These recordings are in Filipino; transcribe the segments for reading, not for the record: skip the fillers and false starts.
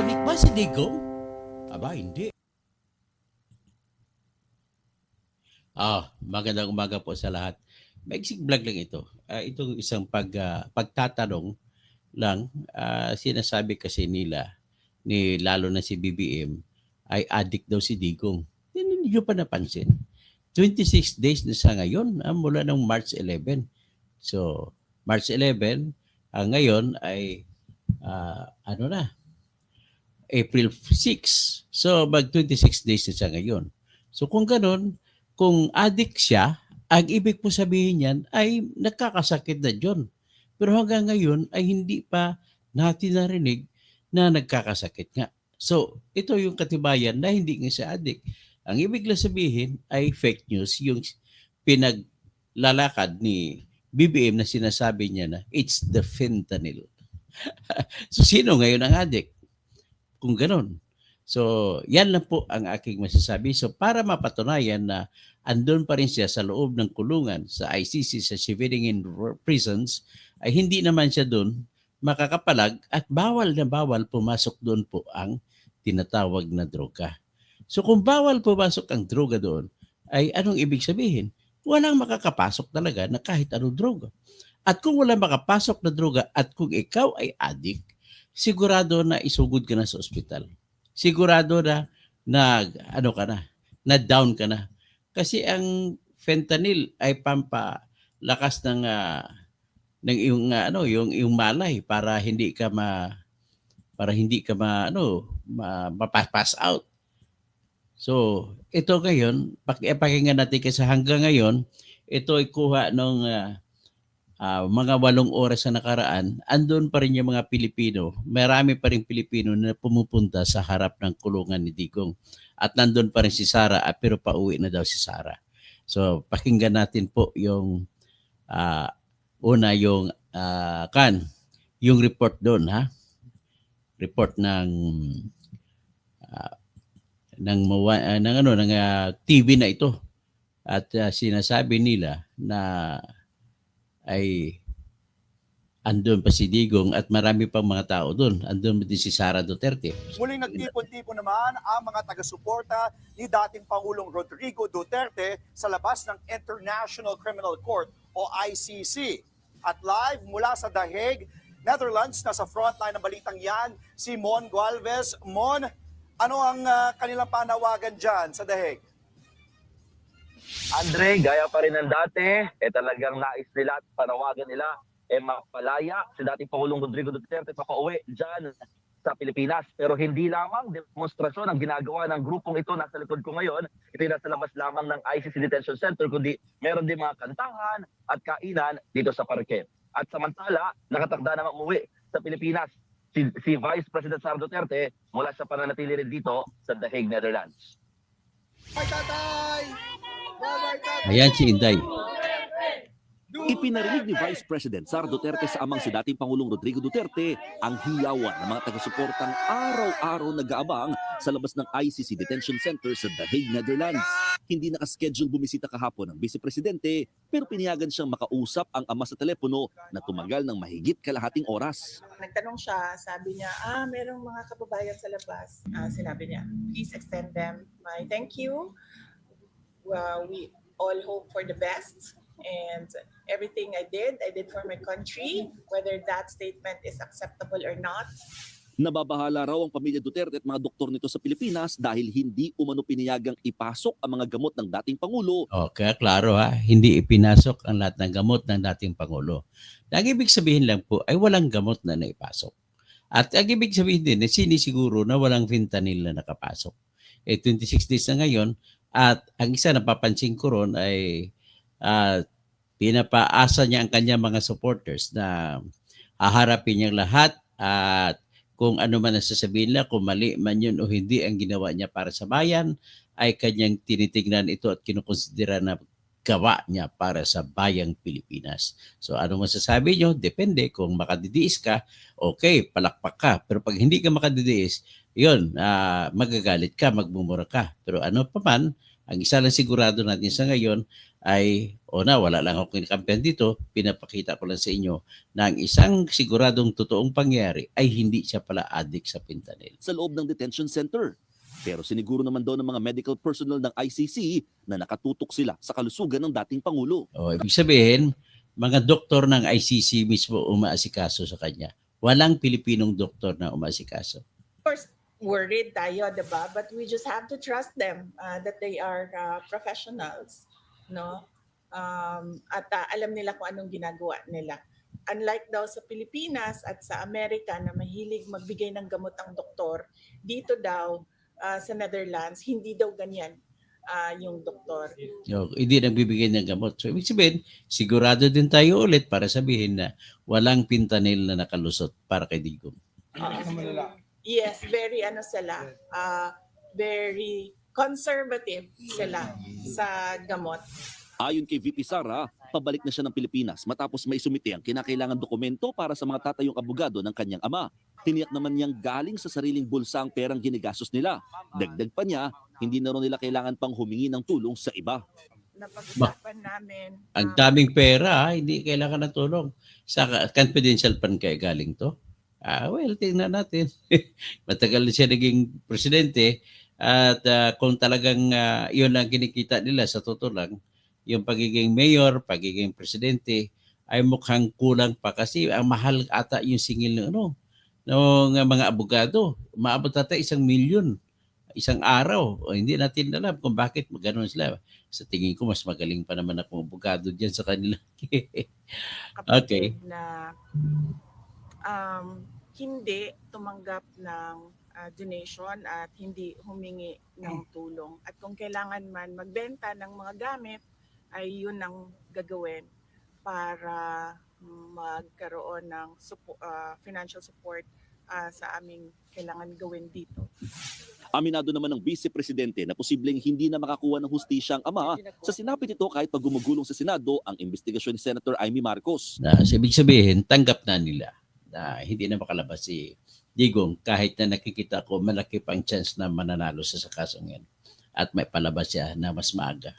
Adik ba si Digong? Aba, hindi. Magandang umaga po sa lahat. Maiksing vlog lang ito. Itong isang pagtatanong lang, sinasabi kasi nila, lalo na si BBM, ay addict daw si Digong. Hindi nyo pa napansin. 26 days na sa ngayon, mula ng March 11. So, March 11, ngayon ay, ano na, April 6. So, mag 26 days na siya ngayon. So, kung ganun, kung addict siya, ang ibig po sabihin niyan ay nagkakasakit na John. Pero hanggang ngayon ay hindi pa natin narinig na nagkakasakit nga. So, ito yung katibayan na hindi nga siya addict. Ang ibig lang sabihin ay fake news, yung pinaglalakad ni BBM na sinasabi niya na it's the fentanyl. So, sino ngayon ang addict? Kung gano'n. So, yan lang po ang aking masasabi. So, para mapatunayan na andun pa rin siya sa loob ng kulungan sa ICC, sa civilian prisons, ay hindi naman siya doon makakapalag at bawal na bawal pumasok doon po ang tinatawag na droga. So, kung bawal pumasok ang droga doon, ay anong ibig sabihin? Walang makakapasok talaga na kahit anong droga. At kung walang makapasok na droga at kung ikaw ay addict, sigurado na isugod ka na sa ospital. Sigurado na ano ka na down ka na. Kasi ang fentanyl ay pampalakas ng yung malay para hindi ka mapass out. So, ito ngayon, pakinggan natin kasi hanggang ngayon, ito ay kuha ng mga 8 oras na nakaraan, andun pa rin yung mga Pilipino. Marami pa rin Pilipino na pumupunta sa harap ng kulungan ni Digong. At nandun pa rin si Sara, pero pauwi na daw si Sara. So, pakinggan natin po yung una yung report doon, ha? Report ng TV na ito. At sinasabi nila na ay andun pa si Digong at marami pang mga tao doon. Andun din si Sara Duterte. Muling nagtipon-tipon naman ang mga taga-suporta ni dating Pangulong Rodrigo Duterte sa labas ng International Criminal Court o ICC. At live mula sa The Hague, Netherlands, nasa frontline ng balitang yan, si Mon Gualvez. Mon, ano ang kanilang panawagan dyan sa The Hague? Andre, gaya pa rin ng dati, talagang nais nila at panawagan nila mapalaya si dating Pangulong Rodrigo Duterte papauwi dyan sa Pilipinas. Pero hindi lamang demonstrasyon ang ginagawa ng grupong ito nasa likod ko ngayon. Ito yung nasa labas lamang ng ICC Detention Center, kundi meron din mga kantahan at kainan dito sa parke. At samantala, nakatakda na umuwi sa Pilipinas si Vice President Sara Duterte mula sa pananatili rin dito sa The Hague, Netherlands. Ay, tatay! Ayan si Inday. Ipinarinig ni Vice President Sara Duterte sa amang si dating Pangulong Rodrigo Duterte ang hiyawan ng mga taga-suportang araw-araw nag-aabang sa labas ng ICC Detention Center sa The Hague, Netherlands. Hindi nakaschedule bumisita kahapon ng Vice Presidente pero piniyagan siyang makausap ang ama sa telepono na tumagal ng mahigit kalahating oras. Nagtanong siya, sabi niya, merong mga kababayan sa labas. Sinabi niya, please extend them my thank you. We all hope for the best. And everything I did for my country, whether that statement is acceptable or not. Nababahala raw ang pamilya Duterte at mga doktor nito sa Pilipinas dahil hindi umano piniyagang ipasok ang mga gamot ng dating Pangulo. Okay, klaro ha. Hindi ipinasok ang lahat ng gamot ng dating Pangulo. Ang ibig sabihin lang po ay walang gamot na naipasok. At ang ibig sabihin din, sinisiguro na walang fentanyl na nakapasok. 26 days na ngayon at ang isa na papansin ko ron ay pinapaasa niya ang kanyang mga supporters na haharapin niyang lahat at kung ano man ang sasabihin nila, kung mali man yun o hindi ang ginawa niya para sa bayan, ay kanyang tinitignan ito at kinukonsidera na gawa niya para sa bayang Pilipinas. So ano masasabi niyo? Depende. Kung makadidiis ka, okay, palakpak ka. Pero pag hindi ka makadidiis, yun, magagalit ka, magmumura ka. Pero ano pa man, Ang isa lang sigurado natin sa ngayon ay, wala lang ako kinakampihan dito, pinapakita ko lang sa inyo na ang isang siguradong totoong pangyayari ay hindi siya pala addict sa fentanyl. sa loob ng detention center. Pero siniguro naman daw ng mga medical personnel ng ICC na nakatutok sila sa kalusugan ng dating Pangulo. Ibig sabihin, mga doktor ng ICC mismo umaasikaso sa kanya. Walang Pilipinong doktor na umaasikaso. Of course, worried tayo, diba? But we just have to trust them that they are professionals, no? At alam nila kung anong ginagawa nila. Unlike daw sa Pilipinas at sa Amerika na mahilig magbigay ng gamot ang doktor, dito daw sa Netherlands, hindi daw ganyan yung doktor. Hindi nagbibigay ng gamot. So, ibig sabihin, sigurado din tayo ulit para sabihin na walang fentanyl na nakalusot para kay Digong. Yes, very very conservative sila sa gamot. Ayon kay VP Sara, pabalik na siya ng Pilipinas matapos may sumite ang kinakailangan dokumento para sa mga tatayong abogado ng kanyang ama. Tiniyak naman niyang galing sa sariling bulsa ang perang ginigastos nila. Dagdag pa niya, hindi na rin nila kailangan pang humingi ng tulong sa iba. Napag-usapan namin. Ang daming pera, hindi kailangan ng tulong. Sa confidential fund kaya galing to? Tingnan natin. Matagal na siya naging presidente at kung talagang yun ang kinikita nila sa totoo lang, yung pagiging mayor, pagiging presidente ay mukhang kulang pa kasi ang mahal ata yung singil ng mga abogado. Umaabot ata 1 milyon isang araw. Hindi natin alam kung bakit gano'n sila. Sa tingin ko, mas magaling pa naman akong abogado dyan sa kanila. Okay. Na hindi tumanggap ng donation at hindi humingi ng tulong. At kung kailangan man magbenta ng mga gamit, ay yun ang gagawin para magkaroon ng financial support sa aming kailangan gawin dito. Aminado naman ng Vice Presidente na posibleng hindi na makakuha ng hustisya ang ama sa sinapit ito kahit pag gumugulong sa Senado ang investigasyon ni Senator Amy Marcos. Ibig sabihin, tanggap na nila na hindi na makalabas si Digong kahit na nakikita ko malaki pang chance na mananalo sa kasong yan at may palabas siya na mas maaga.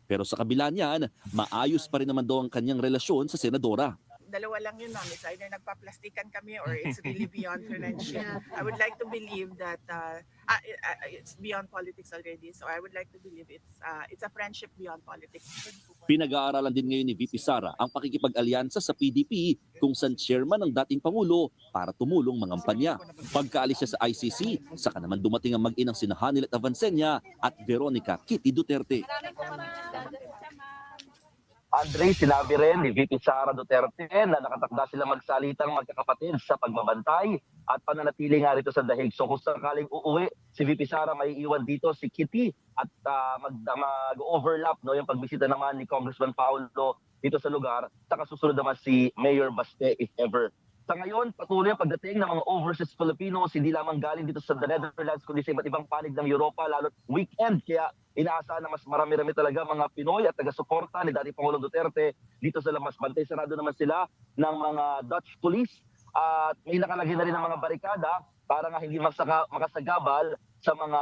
Pero sa kabila niyan, maayos pa rin naman daw ang kanyang relasyon sa senadora. Dalawa lang yun, ma'am. It's either nagpa-plastikan kami or it's really beyond friendship. I would like to believe that it's beyond politics already. So I would like to believe it's a friendship beyond politics. Pinag-aaralan din ngayon ni VP Sara ang pakikipag-alyansa sa PDP kung saan chairman ng dating Pangulo para tumulong mangampanya. Pagkaalis siya sa ICC, saka naman dumating ang mag-inang sina Hanilet Avancenia at Veronica Kitty Duterte. Andre, sinabi rin ni VP Sara Duterte na nakatakda sila magsalitang magkakapatid sa pagbabantay at pananatili nga rito sa dahig. So kung sakaling uuwi, si VP Sara may iwan dito si Kitty at mag-overlap yung pagbisita naman ni Congressman Paulo dito sa lugar. Saka susunod naman si Mayor Baste if ever. Sa ngayon, patuloy ang pagdating ng mga overseas Filipinos, hindi lamang galing dito sa the Netherlands, kundi sa iba't ibang panig ng Europa, lalo't weekend. Kaya inaasahan na mas marami-rami talaga mga Pinoy at taga-suporta ni dating Pangulong Duterte dito sa labas. Bantay sarado naman sila ng mga Dutch police at may nakalagay na rin ng mga barikada para nga hindi makasagabal sa mga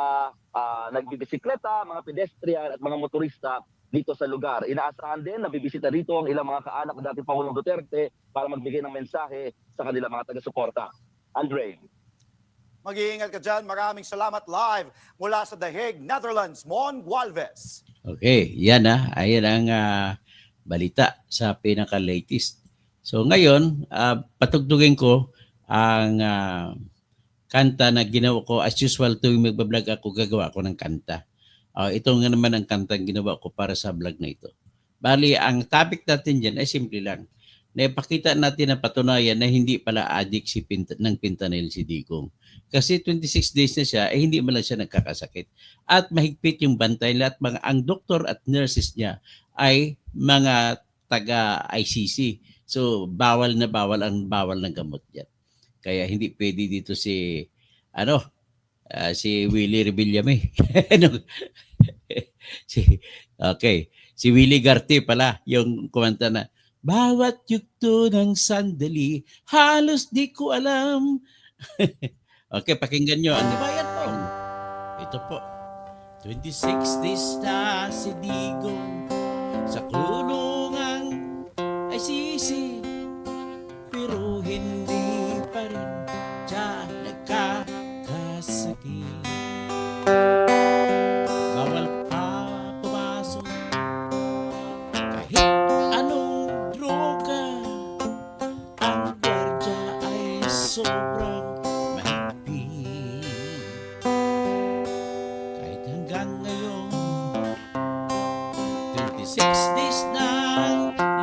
nagbibisikleta, mga pedestrian at mga motorista dito sa lugar. Inaasahan din na bibisita rito ang ilang mga kaanak ng dating Pangulong Duterte para magbigay ng mensahe sa kanilang mga taga-suporta. Andre. Mag-iingat ka dyan. Maraming salamat live mula sa The Hague, Netherlands, Mon Gualvez. Okay, yan ayan ang balita sa pinaka-latest. So ngayon, patugtugin ko ang kanta na ginawa ko. As usual, tuwing magbablog ako, gagawa ako ng kanta. Ito nga naman ang kantang ginawa ko para sa vlog na ito. Bali, ang topic natin dyan ay simple lang. Naipakita natin na patunayan na hindi pala addict ng fentanyl si Digong. Kasi 26 days na siya, hindi man lang siya nagkakasakit. At mahigpit yung bantay nila at ang doktor at nurses niya ay mga taga-ICC. So, bawal ng gamot yan. Kaya hindi pwede dito si Willie Rebillame. Si Willie Garte pala yung kumanta na bawat yugto ng sandali halos di ko alam. Okay, pakinggan nyo. Di ba yan po? Ito po. 26 days na si Digong sa kulungang ICC, pero hindi pa rin siya nagkakasakit. Bawal pa pumasok kahit anong droga, ang gwardya ay sobrang mahigpit. Kahit hanggang ngayon 26 days na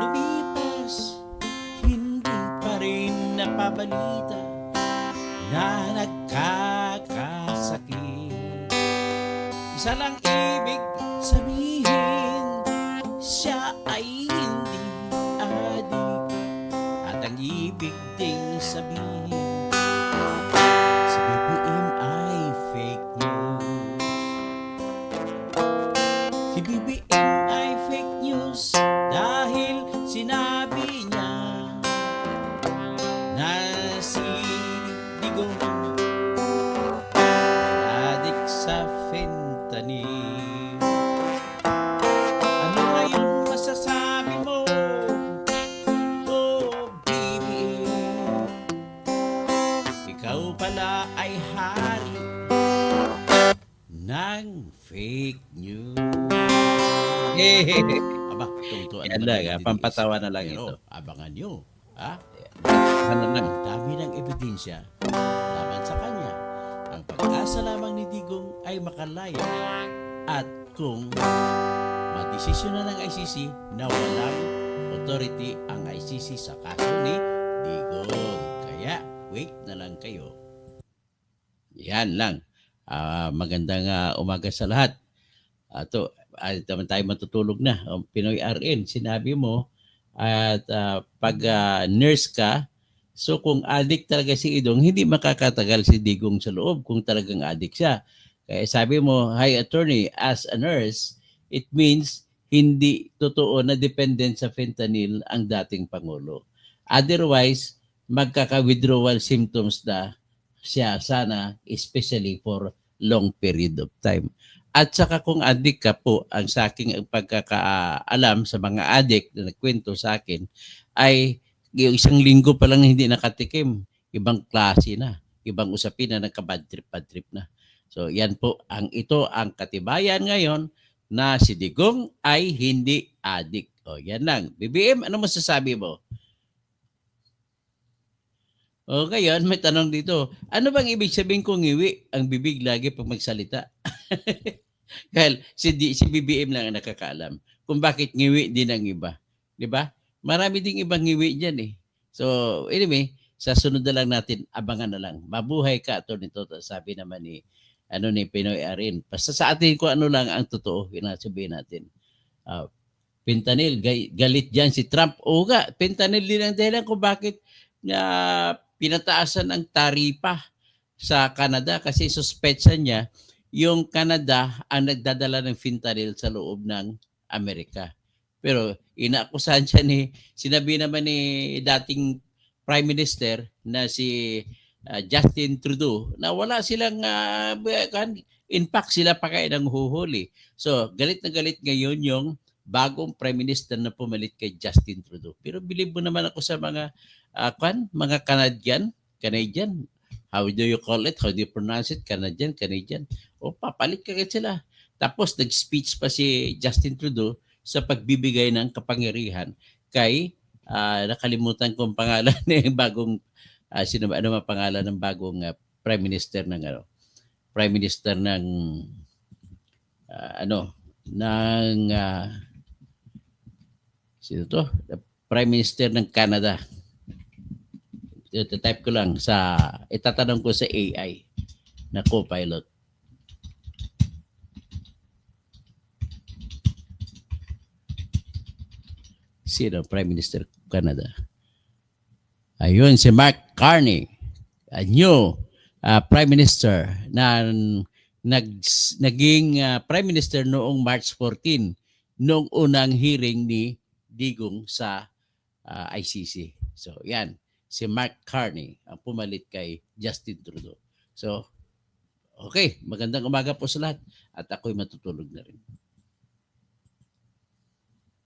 lumipas, hindi pa rin napabalita na nagkakasakit. Isa lang ibig sabihin, siya ay hindi adik. At ang ibig ding sabihin, si BBM ay fake news. Si BBM ay fake news dahil sinabi niya na si Digong adik sa fentanyl. Ano ngayon masasabi mo, oh BBM? Ikaw pala ay hari ng fake news. Aba, tungtuan Yan naman lang, ang pampatawa na lang Pero, ito. abangan nyo. Ha? Ano lang? Ang dami ng ebidensya laban sa kanya. Ang pag-asa lamang ni Digong ay makalaya, at kung madesisyon na ng ICC na walang authority ang ICC sa kaso ni Digong. Kaya, wait na lang kayo. Yan lang. Magandang umaga sa lahat. Taman tayo matutulog na. Pinoy RN, sinabi mo, at pag nurse ka, so kung addict talaga si Idong, hindi makakatagal si Digong sa loob kung talagang addict siya. Kaya sabi mo, hi attorney, as a nurse, it means hindi totoo na dependent sa fentanyl ang dating Pangulo. Otherwise, magkaka-withdrawal symptoms na siya sana, especially for long period of time. At saka kung addict ka po, ang sa aking pagkakaalam sa mga addict na nagkwento sa akin, ay yung isang linggo pa lang hindi nakatikim. Ibang klase na. Ibang usapin na nagka-bad trip na. So yan po, ito ang katibayan ngayon na si Digong ay hindi addict. O yan lang. BBM, ano masasabi mo? O ngayon, may tanong dito. Ano bang ibig sabihin kung ngiwi ang bibig lagi pag magsalita? Dahil si BBM lang ang nakakaalam kung bakit ngiwi din ang iba. Di ba? Marami ding ibang ngiwi dyan eh. So, anyway, sa sunod na lang natin, abangan na lang. Mabuhay ka, Tony Toto. Sabi naman ni Pinoy Arin. Basta sa atin kung ano lang ang totoo, sabihin natin. Fentanyl, galit dyan si Trump. O nga, fentanyl din ang dahilan kung bakit pinataasan ang taripa sa Canada kasi suspetsan niya yung Canada ang nagdadala ng fentanyl sa loob ng Amerika. Pero inaakusahan siya sinabi naman ni dating Prime Minister na si Justin Trudeau na wala silang, in fact sila pa kaya ng huhuli. So galit na galit ngayon yung bagong Prime Minister na pumalit kay Justin Trudeau. Pero believe mo naman ako sa mga Canadian, how do you call it? How do you pronounce it? Canadian. O, papalit ka sila. Tapos, nag-speech pa si Justin Trudeau sa pagbibigay ng kapangyarihan kay, nakalimutan ko ang pangalan ng bagong, ano ang pangalan ng bagong Prime Minister ng, sino to? The Prime Minister ng Canada. Type ko lang itatanong ko sa AI na co-pilot. Sino Prime Minister Canada? Ayun, si Mark Carney. A new Prime Minister na naging Prime Minister noong March 14 noong unang hearing ni Digong sa ICC. So, yan. Si Mark Carney ang pumalit kay Justin Trudeau. So, Okay, magandang umaga po sa lahat at ako'y matutulog na rin.